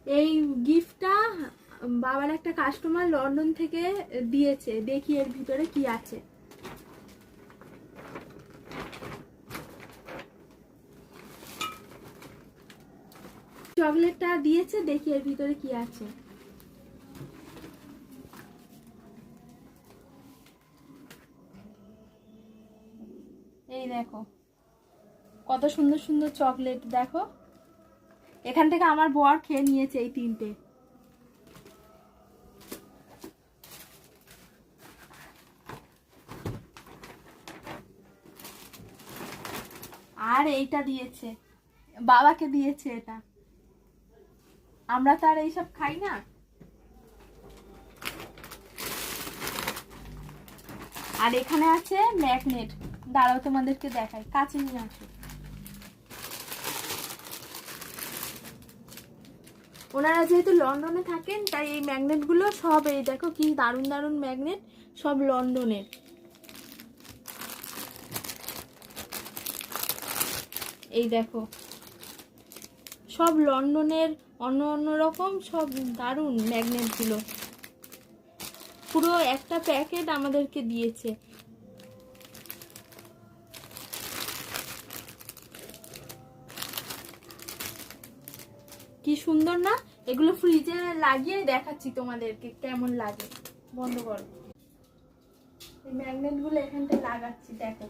এই গিফটটা বাবার একটা কাস্টমার লন্ডন থেকে দিয়েছে, দেখি এর ভিতরে কি আছে। চকলেটটা দিয়েছে, দেখি এর ভিতরে কি আছে। এই দেখো কত সুন্দর সুন্দর চকলেট, দেখো এখান থেকে আমার বর খেয়ে নিয়েছে এই 3টে। আর এইটা দিয়েছে, বাবাকে দিয়েছে এটা, আমরা তো আর এইসব খাই না। আর এখানে আছে ম্যাগনেট, দাঁড়াও তোমাদেরকে দেখাই, কাছে নিয়ে আসো। ওনারা যেহেতু লন্ডনে থাকেন তাই এই ম্যাগনেট গুলো সব, এই দেখো কি দারুণ দারুণ ম্যাগনেট, সব লন্ডনের। এই দেখো সব লন্ডনের অন্য অন্য রকম সব দারুণ ম্যাগনেট গুলো, পুরো একটা প্যাকেট আমাদেরকে দিয়েছে। কি সুন্দর না, এগুলো ফ্রিজে লাগিয়ে দেখাচ্ছি তোমাদেরকে কেমন লাগে। বন্ধ করো, এই ম্যাগনেট গুলো এখানটায় লাগাচ্ছি, দেখো।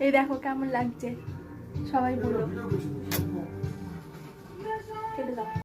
এই দেখো কেমন লাগছে, সবাই বলো। কেটে দাও।